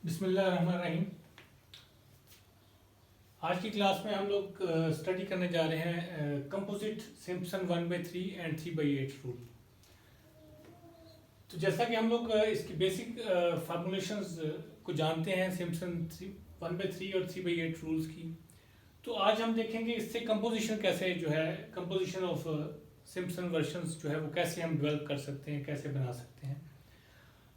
बिस्मिल्लाहिर्रहमानिर्रहीम। आज की क्लास में हम लोग स्टडी करने जा रहे हैं कंपोजिट सिम्पसन 1/3 एंड 3/8 रूल। तो जैसा कि हम लोग इसकी बेसिक फार्मूलेशंस को जानते हैं सिम्पसन 1/3 और 3/8 रूल्स की, तो आज हम देखेंगे इससे कंपोजिशन कैसे जो है कंपोजिशन ऑफ सिम्पसन वर्जन्स जो है वो कैसे हम डेवलप कर सकते हैं, कैसे बना सकते हैं।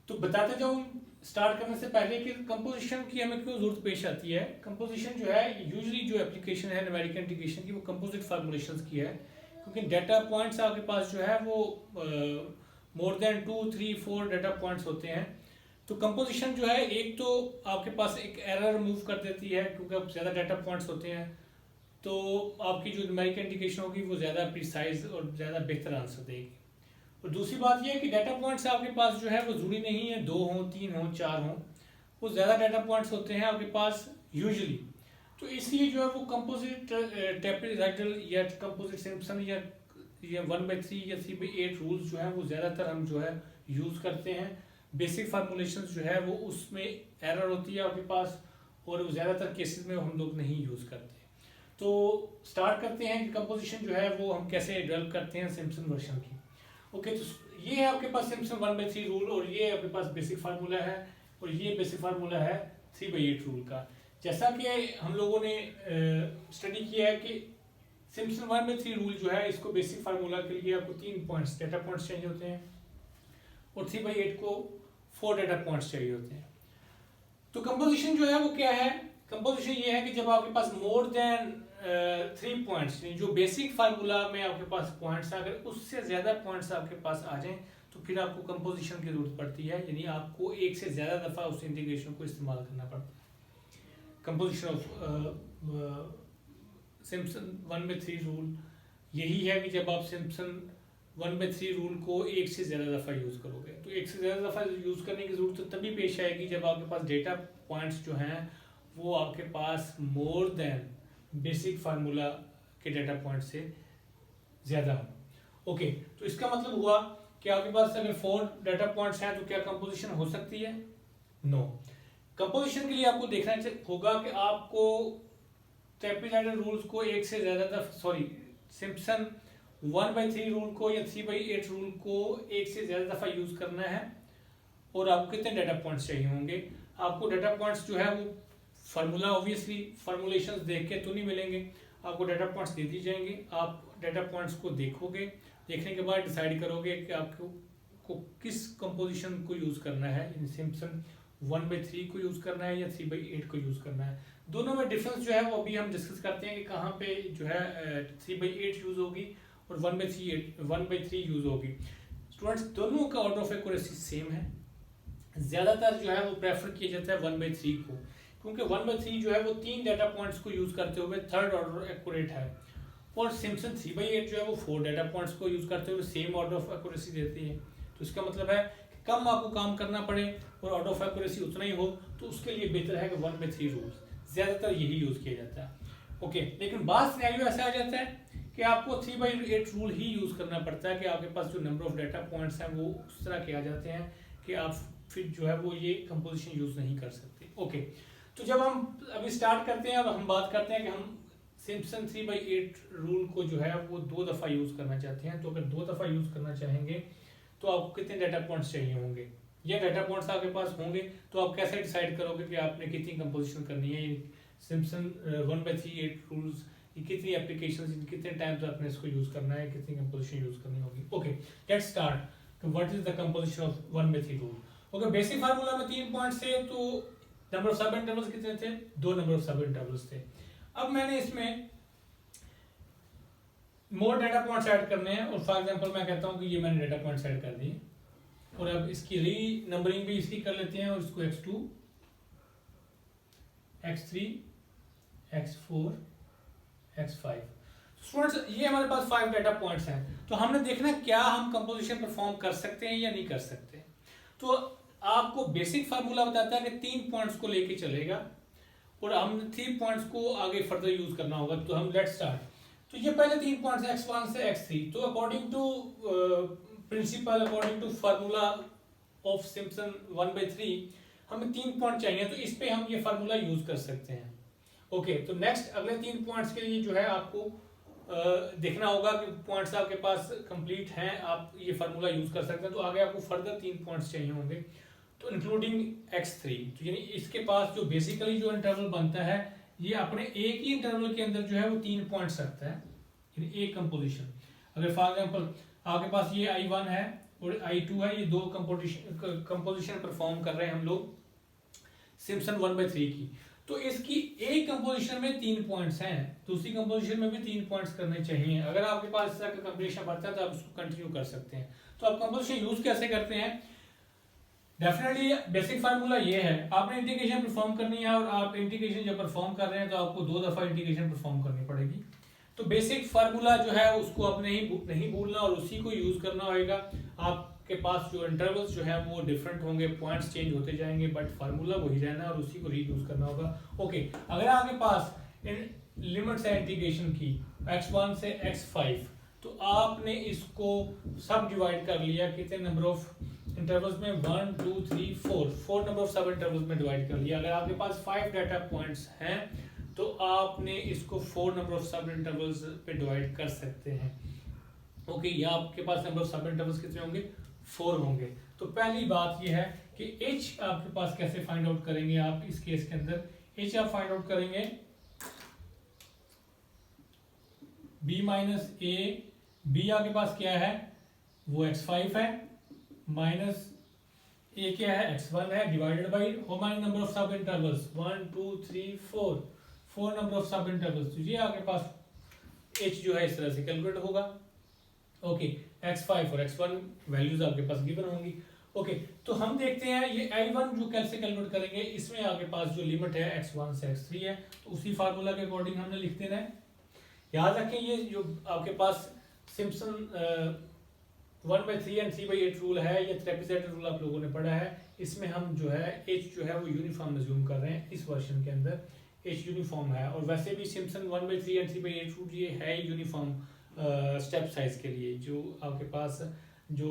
तो बताते जाऊँ स्टार्ट करने से पहले कि कंपोजिशन की हमें क्यों जरूरत पेश आती है। कंपोजिशन जो है यूजुअली जो एप्लीकेशन है न्यूमेरिकल इंटीग्रेशन की वो कंपोजिट फार्मूलेशंस की है, क्योंकि डाटा पॉइंट्स आपके पास जो है वो मोर देन 2, 3, 4 डाटा पॉइंट्स होते हैं। तो कंपोजिशन जो है एक तो आपके पास एक एरर रिमूव कर देती है, क्योंकि अब ज़्यादा डाटा पॉइंट्स होते हैं तो आपकी जो न्यूमेरिकल इंटीग्रेशन होगी वो ज़्यादा प्रिसाइज और ज़्यादा बेहतर आंसर देगी। और दूसरी बात यह है कि डाटा पॉइंट्स आपके पास जो है वो जरूरी नहीं है 2 हों, 3 हों, 4 हों, वो ज़्यादा डाटा पॉइंट्स होते हैं आपके पास यूजुअली। तो इसलिए जो है वो कंपोजिट ट्रेपेजॉइडल या कंपोजिट सिम्पसन या 1/3 या 3/8 रूल्स जो है वो ज़्यादातर हम जो है यूज़ करते हैं। बेसिक फार्मूलेशंस जो है वो उसमें एरर होती है आपके पास और वो ज़्यादातर केसेस में हम लोग नहीं यूज़ करते। तो स्टार्ट करते हैं कि कंपोजिशन जो है वो हम कैसे डेवलप करते हैं सिम्पसन वर्जन की। ओके, तो ये है आपके पास सिम्पसन 1/3 रूल और ये आपके पास बेसिक फार्मूला है और ये बेसिक फार्मूला है 3/8 रूल का। जैसा कि हम लोगों ने स्टडी किया है कि सिम्पसन 1/3 रूल जो है इसको बेसिक फार्मूला के लिए आपको 3 पॉइंट्स डाटा पॉइंट्स चाहिए होते हैं और 3/8 को 4 डाटा पॉइंट्स चाहिए होते हैं। तो कंपोजिशन जो है वो क्या है? कंपोजिशन ये है कि जब आपके पास मोर देन 3 पॉइंट्स, जो बेसिक फार्मूला में आपके पास पॉइंट्स अगर उससे ज़्यादा पॉइंट्स आपके पास आ जाएं तो फिर आपको कंपोजिशन की जरूरत पड़ती है, यानी आपको एक से ज़्यादा दफ़ा उस इंटीग्रेशन को इस्तेमाल करना पड़ता है। कंपोजिशन ऑफ सिम्पसन 1/3 रूल यही है कि जब आप सिम्पसन 1/3 रूल को एक से ज़्यादा दफ़ा यूज़ करोगे तो एक से ज़्यादा दफ़ा यूज़ करने की ज़रूरत तो तभी पेश आएगी जब आपके पास डेटा पॉइंट्स जो हैं वो आपके पास मोर देन बेसिक फार्मूला के डाटा पॉइंट से ज़्यादा हो। ओके, तो इसका मतलब हुआ कि आपके पास अगर 4 डाटा पॉइंट्स हैं तो क्या कंपोजिशन हो सकती है? नो। कंपोजिशन के लिए आपको देखना होगा कि आपको ट्रेपेजॉइडल रूल्स को एक से ज़्यादा सिम्पसन 1/3 रूल को या 3/8 रूल को एक से ज़्यादा दफ़ा यूज़ करना है और आपको कितने डाटा पॉइंट्स चाहिए होंगे। आपको डाटा पॉइंट्स जो है वो फार्मूला ऑब्वियसली फार्मूलेशंस देख के तो नहीं मिलेंगे, आपको डाटा पॉइंट्स दे दी जाएंगे। आप डाटा पॉइंट्स को देखोगे, देखने के बाद डिसाइड करोगे कि आपको किस कंपोजिशन को यूज़ करना है, इन सिम्पसन 1/3 को यूज़ करना है या 3/8 को यूज़ करना है। दोनों में डिफरेंस जो है वो अभी हम डिस्कस करते हैं कि कहाँ पे जो है 3/8 यूज़ होगी और 1/3 यूज़ होगी। स्टूडेंट्स, दोनों का ऑर्डर ऑफ एक्यूरेसी सेम है। ज़्यादातर जो है वो प्रेफर किया जाता है 1/3 को, क्योंकि 1/3 जो है वो 3 डाटा पॉइंट्स को यूज़ करते हुए थर्ड ऑर्डर एक्यूरेट है और सिम्पसन 3/8 जो है वो 4 डाटा पॉइंट्स को यूज़ करते हुए सेम ऑर्डर ऑफ एक्यूरेसी देती है। तो इसका मतलब है कि कम आपको काम करना पड़े और ऑर्डर ऑफ एक्यूरेसी उतना ही हो, तो उसके लिए बेहतर है कि 1/3 रूल्स ज़्यादातर यही यूज़ किया जाता है। ओके, लेकिन बाद सिनेरियो ऐसा आ जाता है कि आपको 3/8 रूल ही यूज़ करना पड़ता है कि आपके पास जो नंबर ऑफ डाटा पॉइंट्स हैं वो उस तरह के आ जाते हैं कि आप फिर जो है वो ये कंपोजिशन यूज़ नहीं कर सकते। ओके, तो जब हम अभी स्टार्ट करते हैं और हम बात करते हैं कि हम सिम्पसन 3/8 रूल को जो है वो 2 दफ़ा यूज़ करना चाहते हैं, तो अगर 2 दफ़ा यूज़ करना चाहेंगे तो आपको कितने डाटा पॉइंट्स चाहिए होंगे या डाटा पॉइंट्स आपके पास होंगे तो आप कैसे डिसाइड करोगे कि आपने कितनी कंपोजिशन करनी है। सिम्पसन 1/3 रूल्स कितनी एप्लीकेशन कितने टाइम्स आपने इसको यूज़ करना है, कितनी कंपोजिशन यूज़ करनी होगी। Okay, let's start. What is the composition of 1/3 rule. Okay, basic formula में 3 पॉइंट्स थे, तो नंबर ऑफ सब इंटरवल्स कितने थे? 2 नंबर ऑफ सब इंटरवल्स थे। अब मैंने इसमें मोर डाटा पॉइंट्स ऐड करने हैं और फॉर एग्जांपल मैं कहता हूं कि ये मैंने डाटा पॉइंट्स ऐड कर दिए और अब इसकी री नंबरिंग भी इसकी कर लेते हैं और इसको x2, x3, x4, x5। Students, ये हमारे पास 5 डाटा पॉइंट्स हैं, तो हमने देखना क्या हम कंपोजिशन परफॉर्म कर सकते हैं या नहीं कर सकते। तो आपको बेसिक फार्मूला बताता है कि 3 पॉइंट्स को लेके चलेगा और हम 3 पॉइंट्स को आगे फर्दर यूज करना होगा। तो हम लेट्स स्टार्ट। तो ये पहले 3 पॉइंट्स x1 से x3, तो according to principle, according to formula of Simpson 1/3 हमें 3 पॉइंट चाहिए, तो इस पे हम ये फार्मूला यूज कर सकते हैं। ओके, तो नेक्स्ट अगले 3 पॉइंट्स के लिए जो है आपको देखना होगा कि पॉइंट्स आपके पास कंप्लीट हैं, आप ये फार्मूला यूज कर सकते हैं। तो आगे आपको फर्दर 3 पॉइंट्स चाहिए होंगे, तो इंक्लूडिंग x3। तो यानी इसके पास जो बेसिकली जो इंटरवल बनता है, ये अपने एक ही इंटरवल के अंदर जो है वो 3 पॉइंट्स रखता है, यानी एक कंपोजिशन। अगर फॉर एग्जांपल आपके पास ये I1 है और I2 है, ये दो कंपोजिशन परफॉर्म कर रहे हैं हम लोग सिम्पसन 1/3 की, तो इसकी एक कंपोजिशन में 3 पॉइंट्स हैं, दूसरी कंपोजिशन में भी 3 पॉइंट्स करने चाहिए। अगर आपके पास इस तरह का कंपोजिशन बनता है तो आप उसको कंटिन्यू कर सकते हैं। तो आप कंपोजिशन यूज कैसे करते हैं? डेफिनेटली बेसिक फार्मूला ये है, आपने इंटीग्रेशन परफॉर्म करनी है, और आप इंटीग्रेशन जब परफॉर्म कर रहे हैं तो आपको 2 दफा इंटीग्रेशन परफॉर्म करनी पड़ेगी। तो बेसिक फार्मूला जो है उसको आपने नहीं भूलना और उसी को यूज करना होगा। आपके पास जो इंटरवल्स जो है वो डिफरेंट होंगे, पॉइंट्स चेंज होते जाएंगे, बट फार्मूला वही रहना है और उसी को रीयूज करना होगा। ओके, अगर आपके पास लिमिट्स है इंटीग्रेशन की x1 से x5, तो आपने इसको सब डिवाइड कर लिया, कितने नंबर ऑफ इंटरवल्स में, 1 2 3 4 नंबर ऑफ सब इंटरवल्स में डिवाइड कर लिया। अगर आपके पास 5 डाटा पॉइंट्स हैं तो आपने इसको 4 नंबर ऑफ सब इंटरवल्स पे डिवाइड कर सकते हैं। ओके, या आपके पास नंबर ऑफ सब इंटरवल्स कितने होंगे? 4 होंगे। तो पहली बात यह है कि h आपके पास कैसे फाइंड आउट करेंगे आप इस केस के अंदर? h आप फाइंड आउट करेंगे b माइनस a, b आपके पास क्या है? वो x5 है, माइनस a क्या है? x1 है, divided by how many number of सब इंटरवल्स? 1 2 3 4 नंबर ऑफ सब इंटरवल्स। तो ये आपके पास h जो है इस तरह से कैलकुलेट होगा। ओके, x5 और x1 वैल्यूज आपके पास गिवन होंगी। ओके, तो हम देखते हैं ये I1 जो कैसे कैलकुलेट करेंगे। इसमें आपके पास जो लिमिट है x1 से x3 है, तो उसी फार्मूला के अकॉर्डिंग हमने लिख देना है। याद रखें ये जो आपके पास सिम्पसन 1/3 एंड 3/8 रूल है, ये ट्रेपेजॉइडल रूल आप लोगों ने पढ़ा है। इसमें हम जो है h जो है वो यूनिफॉर्म अज्यूम कर रहे हैं, इस वर्जन के अंदर h यूनिफॉर्म है। और वैसे भी सिम्पसन 1/3 एंड 3/8 रूल ये है यूनिफॉर्म स्टेप साइज के लिए, जो आपके पास जो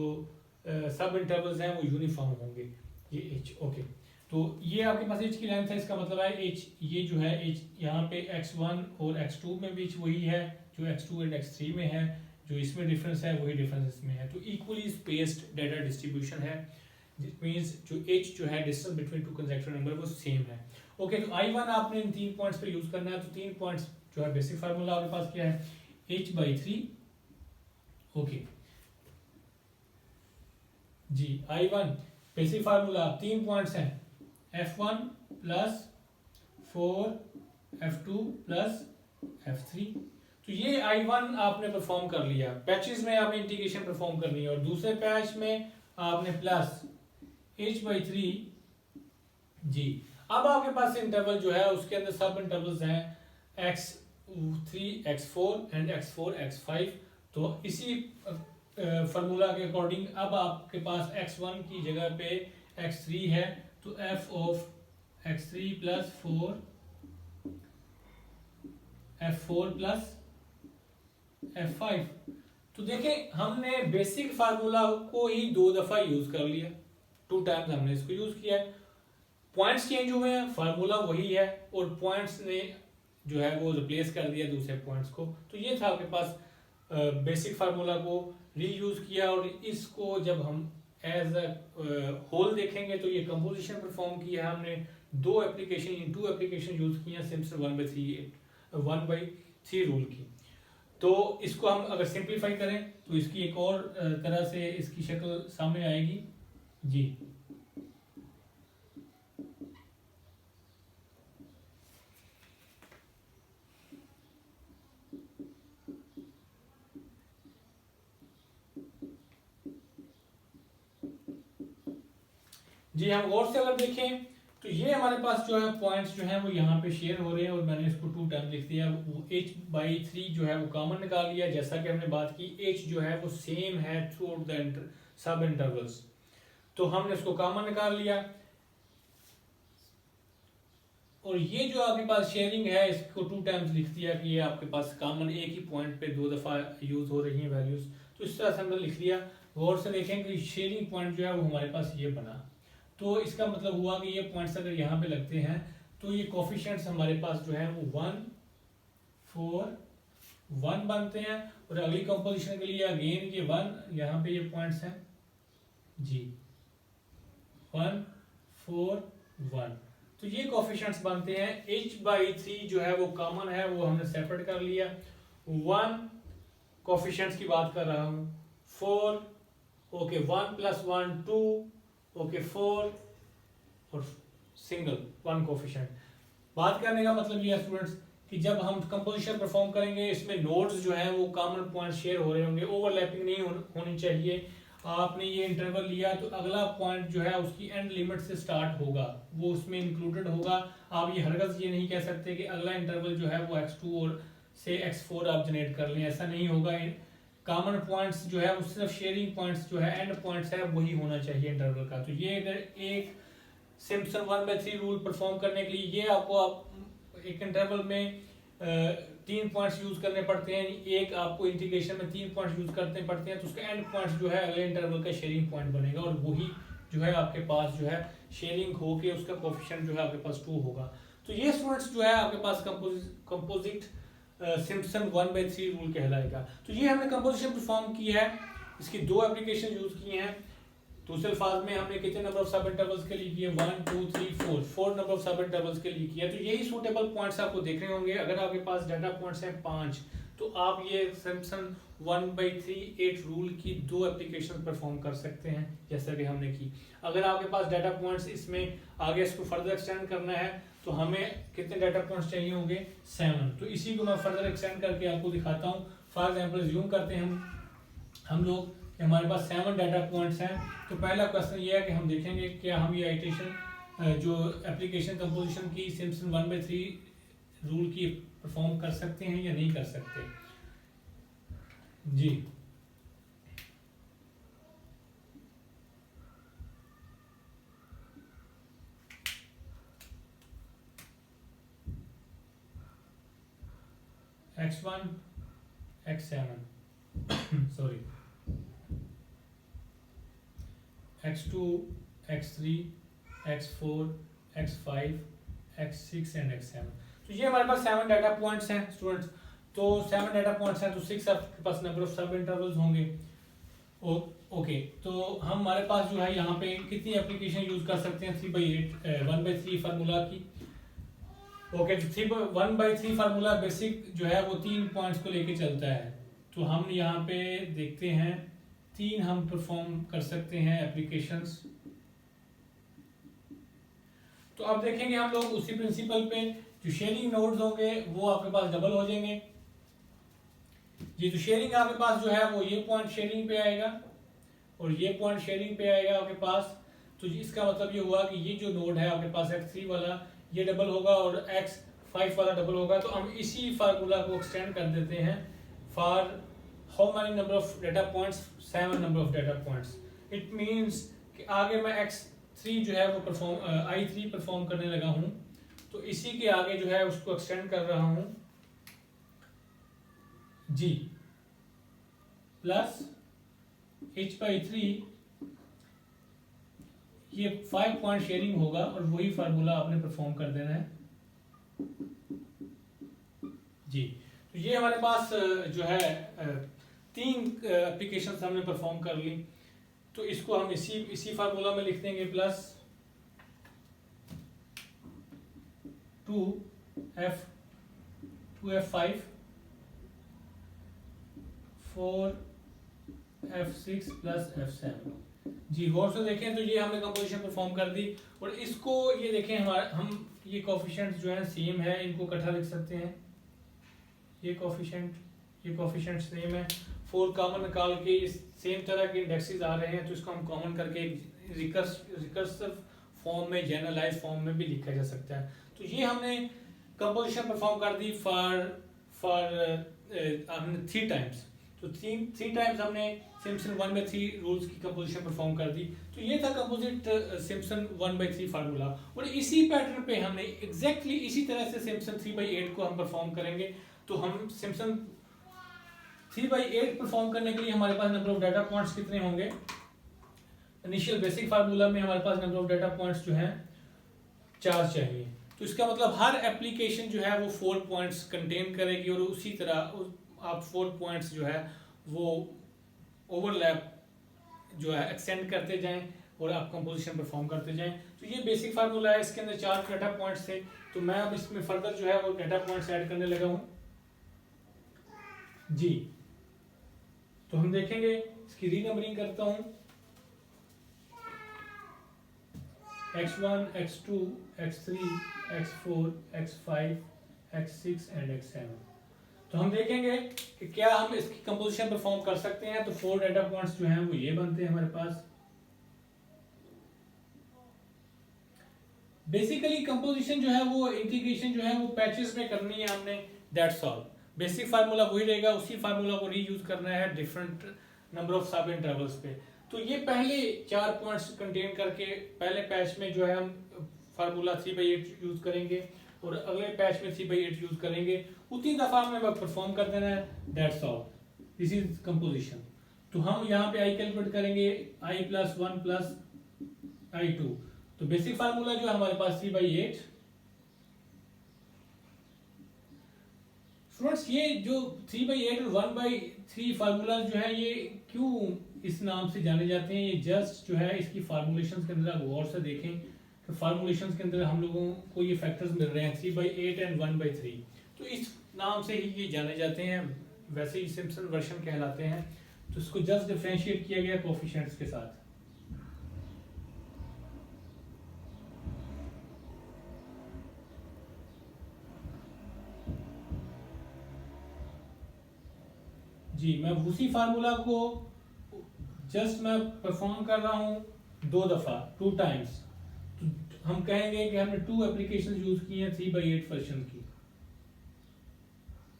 सब इंटरवल्स हैं वो यूनिफॉर्म होंगे, ये h। ओके, तो ये आपके पास h की लेंथ है, इसका मतलब है h ये जो है h यहाँ पे x1 और x2 में भी वही है जो x2 एंड x3 में है, जो इसमें डिफरेंस है वही डिफरेंस इसमें है। तो इक्वली स्पेस्ड डाटा डिस्ट्रीब्यूशन है, मींस जो h जो है distance between two consecutive number वो सेम है। ओके, तो I1 आपने इन 3 पॉइंट्स पे यूज करना है। तो 3 पॉइंट्स जो है बेसिक फार्मूला आपके पास क्या है? h/3। ओके जी, I1 बेसिक फार्मूला 3 पॉइंट्स हैं, f1 plus 4 f2 plus f3। तो ये I1 आपने परफॉर्म कर लिया। पैचेस में आपने इंटीग्रेशन परफॉर्म करनी है, और दूसरे पैच में आपने प्लस h/3 जी। अब आपके पास इंटरवल जो है उसके अंदर सब इंटरवल्स हैं x3 x4 and x4 x5। तो इसी फार्मूला के अकॉर्डिंग अब आपके पास x1 की जगह पे x3 है, तो f of x3 plus 4 f4 plus f5। तो देखें हमने बेसिक फार्मूला को ही 2 दफा यूज कर लिया, 2 टाइम्स हमने इसको यूज किया है। पॉइंट्स चेंज हुए हैं, फार्मूला वही है, और पॉइंट्स ने जो है वो रिप्लेस कर दिया दूसरे पॉइंट्स को। तो ये था आपके पास बेसिक फार्मूला को रीयूज किया, और इसको जब हम एज अ होल देखेंगे तो ये कंपोजिशन परफॉर्म किया है हमने। 2 एप्लीकेशन यूज किया सिम्पसन 1/3 रूल की। तो इसको हम अगर सिंप्लीफाई करें तो इसकी एक और तरह से इसकी शक्ल सामने आएगी जी। जी, हम गौर से अगर देखें तो ये हमारे पास जो है पॉइंट्स जो हैं वो यहाँ पे शेयर हो रहे हैं, और मैंने इसको 2 टाइम लिख दिया। वो h/3 जो है वो कॉमन निकाल लिया, जैसा कि हमने बात की h जो है वो सेम है through out the sub intervals, तो हमने उसको कॉमन निकाल लिया। और ये जो आपके पास शेयरिंग है इसको 2 टाइम्स लिख दिया कि ये आपके पास कॉमन एक ही पॉइंट पे 2 दफा यूज हो रही हैं वैल्यूज। तो इस तरह से हमने लिख दिया। गौर से देखें कि शेयरिंग पॉइंट जो है वो हमारे पास ये बना। तो इसका मतलब हुआ कि ये पॉइंट्स अगर यहाँ पे लगते हैं तो ये कोफिशिएंट्स हमारे पास जो है वो 1 4 1 बनते हैं। और अगली कंपोजिशन के लिए अगेन ये 1, यहाँ पे ये पॉइंट्स हैं जी 1 4 1। तो ये कोफिशिएंट्स बनते हैं। h/3 जो है वो कॉमन है, वो हमने सेपरेट कर लिया। 1 कोफिशिएंट्स की बात कर रहा हूँ, 4 ओके 1 + 1 2 ओके 4 और सिंगल 1 कोफिशिएंट। बात करने का मतलब ये है स्टूडेंट्स कि जब हम कंपोजिशन परफॉर्म करेंगे इसमें नोड्स जो है वो कॉमन पॉइंट शेयर हो रहे होंगे, ओवरलैपिंग नहीं होनी चाहिए। आपने ये इंटरवल लिया तो अगला पॉइंट जो है उसकी एंड लिमिट से स्टार्ट होगा, वो उसमें इंक्लूडेड होगा। आप ये हरगज ये नहीं कह सकते कि अगला इंटरवल जो है वो x2 और से x4 आप जनरेट कर लें, ऐसा नहीं होगा। कॉमन पॉइंट्स जो है वो सिर्फ शेयरिंग पॉइंट्स जो है एंड पॉइंट्स है वही होना चाहिए इंटरवल का। तो ये अगर एक सिम्पसन 1/3 रूल परफॉर्म करने के लिए ये आपको एक इंटरवल में 3 पॉइंट्स यूज करने पड़ते हैं, एक आपको इंटीग्रेशन में 3 पॉइंट्स यूज करने पड़ते हैं, तो उसका एंड पॉइंट्स जो है अगले इंटरवल का शेयरिंग पॉइंट बनेगा और वही जो है आपके पास जो है शेयरिंग होके उसका कोफिशिएंट जो है आपके पास 2 होगा। तो ये स्टूडेंट्स जो है आपके पास कंपोजिट सिम्पसन 1/3 रूल कहलाएगा। तो ये हमने कंपोजिशन परफॉर्म की है, इसकी 2 एप्लीकेशन यूज किए हैं। दूसरे अल्फाज में हमने कितने नंबर ऑफ सब इंटरवल्स के लिए किए, 1 2 3 4 नंबर ऑफ सब इंटरवल्स के लिए किया। तो यही सूटेबल पॉइंट्स आपको देख रहे होंगे। अगर आपके पास डाटा पॉइंट्स हैं 5 तो आप ये सिम्पसन 1/3 रूल की 2 एप्लीकेशन परफॉर्म कर सकते हैं जैसा कि हमने की। अगर आपके पास डाटा पॉइंट्स इसमें आगे इसको फर्दर एक्सटेंड करना है तो हमें कितने डाटा पॉइंट्स चाहिए होंगे, 7। तो इसी को मैं फर्दर एक्सटेंड करके आपको दिखाता हूँ। फॉर एग्जाम्पल ज्यूम करते हैं हम लोग कि हमारे पास 7 डाटा पॉइंट्स हैं। तो पहला क्वेश्चन ये है कि हम देखेंगे क्या हम ये आइटरेशन जो एप्लीकेशन कंपोजिशन की सिम्पसन 1/3 रूल की परफॉर्म कर सकते हैं या नहीं कर सकते जी। x1 x7 sorry x2 x3 x4 x5 x6 and x7। तो ये हमारे पास 7 डाटा पॉइंट्स हैं स्टूडेंट्स। तो 7 डाटा पॉइंट्स हैं तो 6 आपके पास नंबर ऑफ सब इंटरवल्स होंगे। ओके तो हमारे पास जो है यहाँ पे कितनी एप्लीकेशन यूज कर सकते हैं 3/8 1/3 फार्मूला की। ओके तो 1/3 फार्मूला बेसिक जो है वो 3 पॉइंट्स को लेके चलता है। तो हम यहाँ पे देखते हैं 3 हम परफॉर्म कर सकते हैं एप्लीकेशंस। तो अब देखेंगे हम लोग उसी प्रिंसिपल पे जो शेयरिंग नोड्स होंगे वो आपके पास डबल हो जाएंगे। ये जो शेयरिंग आपके पास जो है वो ये पॉइंट शेयरिंग पे आएगा और ये पॉइंट शेयरिंग पे आएगा आपके पास। तो इसका मतलब ये हुआ कि ये जो नोड है आपके पास x3 वाला ये डबल होगा और x5 वाला डबल होगा। तो हम इसी फार्मूला को एक्सटेंड कर देते हैं for how many number of data points, 7 number of data points. It means कि आगे मैं x3 जो है वो i3 परफॉर्म करने लगा हूं तो इसी के आगे जो है उसको एक्सटेंड कर रहा हूं जी प्लस h/3 ये 5 पॉइंट शेयरिंग होगा और वही फार्मूला आपने परफॉर्म कर देना है जी। तो ये हमारे पास जो है 3 एप्लीकेशंस हमने परफॉर्म कर ली। तो इसको हम इसी फार्मूला में लिख देंगे plus 2f5 4f6 plus f7 जी। गौर से देखें तो ये हमने कंपोजिशन परफॉर्म कर दी और इसको ये देखें हम ये कोफिशिएंट्स जो है सेम है, इनको इकट्ठा लिख सकते हैं। ये कोफिशिएंट सेम है, 4 कॉमन निकाल के इस सेम तरह के इंडेक्सेस आ रहे हैं तो इसको हम कॉमन करके रिकर्सिव फॉर्म में जनरलाइज फॉर्म में भी लिखा जा सकता है। तो ये हमने कंपोजिशन परफॉर्म कर दी हमने 3 टाइम्स। तो 3 टाइम्स हमने सिम्पसन 1/3 रूल्स की कंपोजिशन परफॉर्म कर दी। तो ये था कंपोजिट सिम्पसन 1/3 फार्मूला और इसी पैटर्न पे हमने एग्जैक्टली इसी तरह से सिम्पसन 3/8 को हम परफॉर्म करेंगे। तो हम सिम्पसन 3/8 परफॉर्म करने के लिए हमारे पास नंबर ऑफ डाटा पॉइंट्स कितने होंगे, इनिशियल बेसिक फार्मूला में हमारे पास नंबर ऑफ डाटा पॉइंट्स जो हैं 4 चाहिए। तो इसका मतलब हर एप्लीकेशन जो है वो 4 पॉइंट्स कंटेन करेगी और उसी तरह आप 4 पॉइंट्स जो है वो ओवरलैप जो है एक्सटेंड करते जाएं और आप कंपोजिशन परफॉर्म करते जाएं। तो ये बेसिक फार्मूला है, इसके अंदर 4 डाटा पॉइंट्स थे। तो मैं अब इसमें फर्दर जो है वो डाटा पॉइंट्स ऐड करने लगा हूं जी। तो हम देखेंगे, इसकी रीनंबरिंग करता हूं, x1 x2 x3 x4 x5 x6 and x7। तो हम देखेंगे कि क्या हम इसकी कंपोजिशन परफॉर्म कर सकते हैं। तो 4 डाटा पॉइंट्स जो हैं वो ये बनते हैं हमारे पास। बेसिकली कंपोजिशन जो है वो इंटीग्रेशन जो है वो पैचेस में करनी है हमने, दैट्स ऑल। बेसिक फार्मूला वही रहेगा, उसी फार्मूला को रीयूज करना है डिफरेंट नंबर ऑफ सब इंटरवल्स पे। तो ये पहले 4 पॉइंट्स कंटेन करके पहले पैच में जो है हम फार्मूला 3/8 यूज करेंगे और अगले पैच में 3/8 यूज करेंगे। उतनी दफा हमें परफॉर्म कर देना है, that's all. This is composition. तो हम यहाँ पे आई कैलकुलेट करेंगे, i + 1 + i2। तो बेसिक फार्मूला जो है हमारे पास 3/8। स्टूडेंट्स ये जो 3/8 और 1/3 फार्मूला जो है ये क्यों इस नाम से जाने जाते हैं, ये जस्ट जो है इसकी फार्मूलेशंस के अंदर आप गौर से देखें कि फार्मूलेशंस के अंदर हम लोगों को ये फैक्टर्स मिल रहे हैं 3/8 एंड 1/3। तो इस नाम से ही ये जाने जाते हैं, वैसे ही सिम्पसन वर्जन कहलाते हैं। तो इसको जस्ट डिफरेंशिएट किया गया कोएफिशिएंट्स के साथ। जी मैं उसी फार्मूला को जस्ट मैं परफॉर्म कर रहा हूं 2 दफा, 2 टाइम्स। तो हम कहेंगे कि हमने 2 एप्लीकेशन यूज की हैं 3/8 वर्जन की।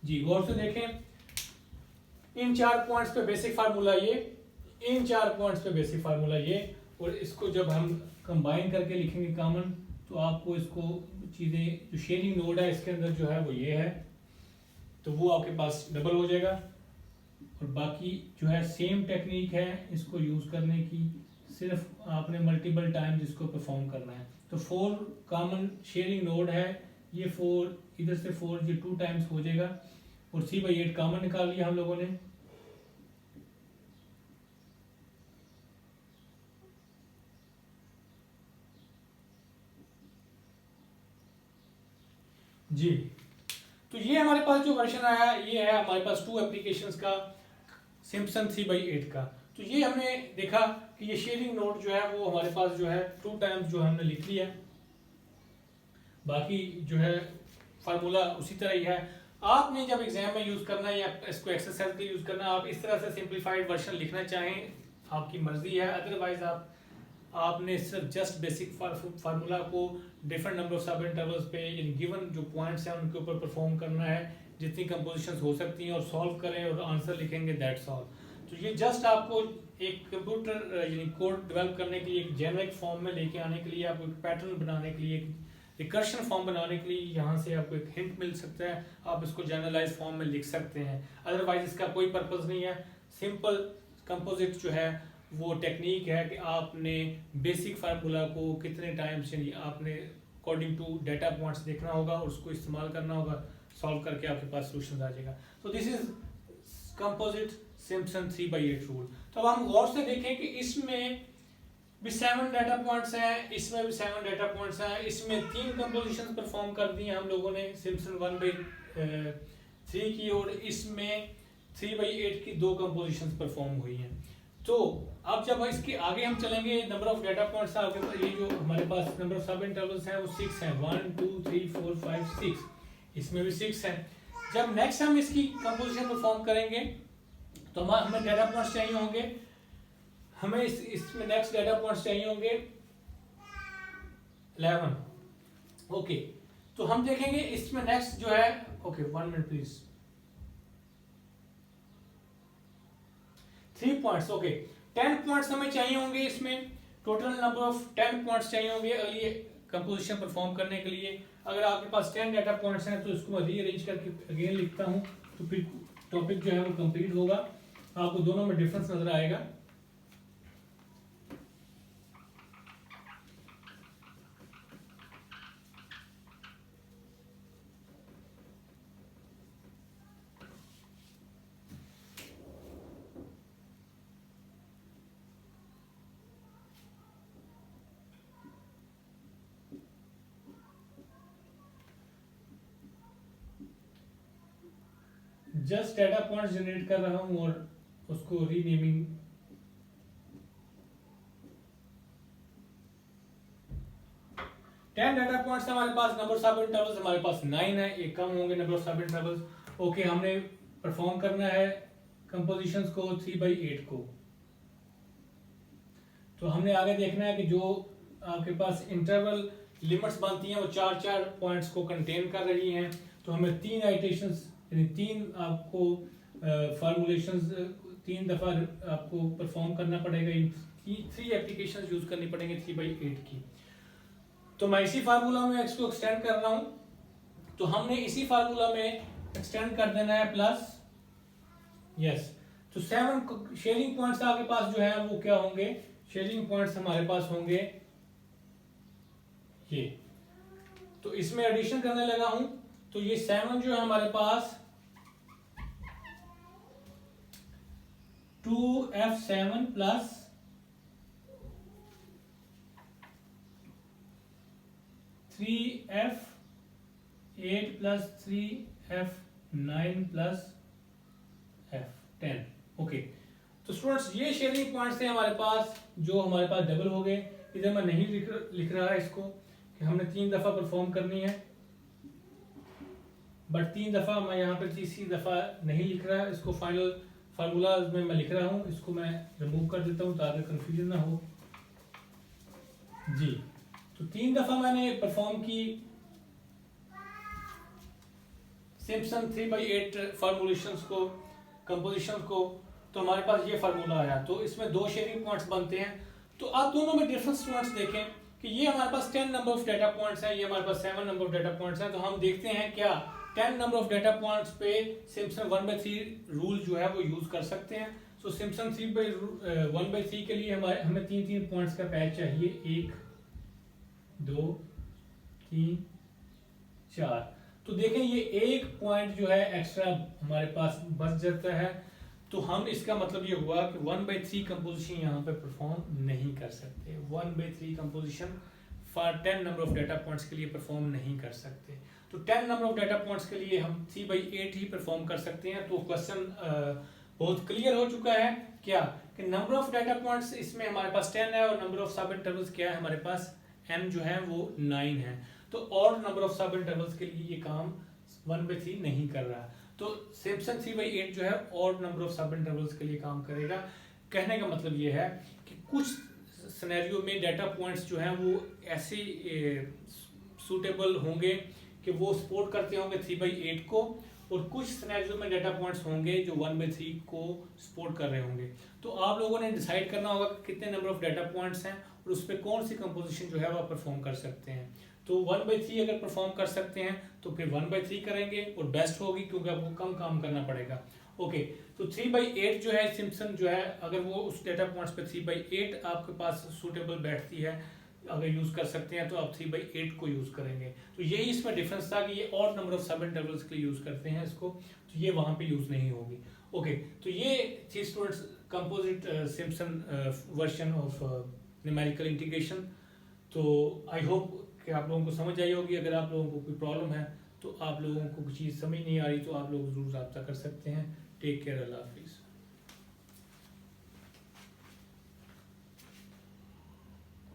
जी गौर से देखें, इन 4 पॉइंट्स पे बेसिक फार्मूला ये, इन 4 पॉइंट्स पे बेसिक फार्मूला ये, और इसको जब हम कंबाइन करके लिखेंगे कॉमन तो आपको इसको चीजें जो शेयरिंग नोड है इसके अंदर जो है वो ये है, तो वो आपके पास डबल हो जाएगा। और बाकी जो है सेम टेक्निक है इसको यूज करने की, सिर्फ आपने मल्टीपल टाइम्स इसको परफॉर्म करना है। तो 4 कॉमन शेयरिंग नोड है, ये 4 इधर से 4 ये 2 टाइम्स हो जाएगा और 3/8 कॉमन निकाल लिया हम लोगों ने। जी तो ये हमारे पास जो वर्जन आया ये है हमारे पास 2 एप्लीकेशंस का, सिम्पसन 3/8 का। तो ये हमने देखा कि ये शेयरिंग नोड जो है वो हमारे पास जो है 2 टाइम्स जो हमने लिख लिया, बाकी जो है फार्मूला उसी तरह ही है। आपने जब एग्जाम में यूज करना है या इसको एक्सरसाइज के यूज करना है, आप इस तरह से सिंपलीफाइड वर्जन लिखना चाहें आपकी मर्जी है, अदरवाइज आपने सिर्फ जस्ट बेसिक फार्मूला को डिफरेंट नंबर ऑफ सब इंटरवल्स पे इन गिवन जो पॉइंट्स हैं उनके ऊपर परफॉर्म करना है, जितनी कंपोजिशंस हो सकती हैं और सॉल्व करें और आंसर लिखेंगे, दैट्स ऑल। तो ये जस्ट आपको एक कंप्यूटर यानी कोड डेवलप करने के लिए, एक जेनेरिक फॉर्म में लेके आने के लिए, आपको एक पैटर्न बनाने के लिए, एक रिकर्शन फॉर्म बनाने के लिए यहाँ से आपको एक हिंट मिल सकता है, आप इसको जनरलाइज फॉर्म में लिख सकते हैं। अदरवाइज इसका कोई पर्पस नहीं है। सिंपल कंपोजिट जो है वो टेक्निक है कि आपने बेसिक फार्मूला को कितने टाइम्स यानी आपने अकॉर्डिंग टू डेटा पॉइंट्स देखना होगा और उसको इस्तेमाल करना होगा, सॉल्व करके आपके पास सोल्यूशन आ जाएगा। तो this is composite Simpson 3/8 rule. तो अब हम गौर से देखें कि इसमें भी 7 डाटा पॉइंट्स हैं, इसमें भी 7 डाटा पॉइंट्स हैं, इसमें 3 कंपोजिशंस परफॉर्म कर दी हैं हम लोगों ने सिम्पसन 1/3 की, और इसमें 3/8 की 2 कंपोजिशंस परफॉर्म हुई हैं। तो अब जब इसके आगे हम चलेंगे, नंबर ऑफ डाटा पॉइंट्स आगे, ये जो हमारे पास नंबर ऑफ सब इंटरवल्स हैं वो 6 हैं, 1 2 3 4 5 6, इसमें भी 6 हैं। जब नेक्स्ट हम इसकी कंपोजिशन परफॉर्म करेंगे तो हमें डाटा पॉइंट्स चाहिए होंगे, हमें इसमें नेक्स्ट डाटा पॉइंट्स चाहिए होंगे 11। ओके तो हम देखेंगे इसमें नेक्स्ट जो है, okay 1 minute please, 3 points, okay 10 points हमें चाहिए होंगे, इसमें टोटल नंबर ऑफ 10 पॉइंट्स चाहिए होंगे अगली कंपोजिशन परफॉर्म करने के लिए। अगर आपके पास 10 डाटा पॉइंट्स हैं तो इसको मैं रीअरेंज करके अगेन लिखता हूं, तो फिर टॉपिक जो है वो कंप्लीट होगा, आपको दोनों में डिफरेंस नजर आएगा। जस्ट डाटा पॉइंट्स जनरेट कर रहा हूँ और उसको रीनेमिंग टेन डाटा पॉइंट्स हमारे पास, नंबर ऑफ सब इंटरवल्स हमारे पास 9 है, एक कम होंगे नंबर ऑफ सब इंटरवल्स। ओके, हमने परफॉर्म करना है कंपोजिशंस को 3/8 को। तो हमने आगे देखना है कि जो आपके पास इंटरवल लिमिट्स बनती हैं वो 4 पॉइंट्स को कंटेन कर रही हैं। तो हमें 3 आइटेशंस यानी 3 आपको फार्मूलेशंस 3 दफा आपको परफॉर्म करना पड़ेगा। इन 3 एप्लीकेशंस यूज करनी पड़ेंगे 3/8 की। तो मैं इसी फार्मूला में x को एक्सटेंड कर रहा हूं। तो हमने इसी फार्मूला में एक्सटेंड कर देना है प्लस यस। तो 7 शेयरिंग पॉइंट्स आपके पास जो है वो क्या होंगे, शेयरिंग पॉइंट्स हमारे पास होंगे ये। तो इसमें एडिशन करने लगा हूं। तो ये 7 जो है हमारे पास 2f7 plus 3f8 plus 3f9 plus f10। Okay, तो स्टूडेंट्स ये शेयरिंग पॉइंट्स थे हमारे पास जो हमारे पास डबल हो गए। इधर मैं नहीं लिख रहा है इसको कि हमने 3 दफा परफॉर्म करनी है, बट 3 दफा मैं यहाँ पे तीसरी दफा नहीं लिख रहा है इसको। फाइनल फार्मूला में मैं लिख रहा हूँ, इसको मैं रिमूव कर देता हूँ ताकि कंफ्यूजन ना हो जी। तो 3 दफा मैंने परफॉर्म की सिम्पसन 3/8 फार्मूलेशंस को, कंपोजिशन को। तो हमारे पास ये फार्मूला आया। तो इसमें 2 शेयरिंग पॉइंट्स बनते हैं। तो आप दोनों में डिफरेंस स्टूडेंट्स देखें कि ये हमारे पास 10 नंबर ऑफ डाटा पॉइंट्स हैं, ये हमारे पास 7 नंबर ऑफ डाटा पॉइंट्स हैं। तो हम देखते हैं क्या 10 नंबर ऑफ डाटा पॉइंट्स पे सिम्पसन 1/3 रूल जो है वो यूज कर सकते हैं। सो सिम्पसन 1/3 के लिए हमें 3 पॉइंट्स का पैच चाहिए, 1 2 3 4। तो देखें ये एक पॉइंट जो है एक्स्ट्रा हमारे पास बच जाता है। तो हम इसका मतलब ये हुआ कि 1/3 कंपोजिशन यहाँ पे परफॉर्म नहीं कर सकते। 1/3 composition for 10 number of data points के लिए परफॉर्म नहीं कर सकते। तो 10 नंबर ऑफ डाटा पॉइंट्स के लिए हम 3/8 ही परफॉर्म कर सकते हैं। तो क्वेश्चन बहुत क्लियर हो चुका है क्या कि नंबर ऑफ डाटा पॉइंट्स इसमें हमारे पास 10 है और नंबर ऑफ सब इंटरवल्स क्या है हमारे पास m जो है वो 9 है। तो और नंबर ऑफ सब इंटरवल्स के लिए ये काम 1/3 नहीं कर रहा। तो सिम्पसन 3/8 जो है और नंबर ऑफ सब इंटरवल्स के लिए काम करेगा। कहने का मतलब ये है कि कुछ सिनेरियो में डाटा पॉइंट्स जो हैं वो ऐसे सूटेबल होंगे कि वो सपोर्ट करते होंगे 3/8 को, और कुछ सिनेरियो में डाटा पॉइंट्स होंगे जो 1/3 को सपोर्ट कर रहे होंगे। तो आप लोगों ने डिसाइड करना होगा कि कितने नंबर ऑफ डाटा पॉइंट्स हैं और उस पर कौन सी कंपोजिशन जो है वो परफॉर्म कर सकते हैं। तो 1/3 अगर परफॉर्म कर सकते हैं तो फिर 1/3 करेंगे और बेस्ट होगी क्योंकि आपको कम काम करना पड़ेगा। ओके, तो 3/8 जो है सिम्पसन जो है अगर वो उस डाटा पॉइंट्स पे 3/8 आपके पास सूटेबल बैठती है अगर यूज कर सकते हैं तो आप 3/8 को यूज करेंगे। तो यही इसमें डिफरेंस था कि ये और नंबर ऑफ सब इंटरवल्स के लिए यूज करते हैं इसको, तो ये वहां पे यूज नहीं होगी। ओके, तो ये थी students composite Simpson version of numerical integration. तो आई होप कि आप लोगों को समझ आई होगी। अगर आप लोगों को कोई प्रॉब्लम है तो आप लोगों को कुछ चीज़ समझ नहीं आ रही तो आप लोग जरूर रब्ता कर सकते हैं। टेक केयर, अल्लाह हाफिज़।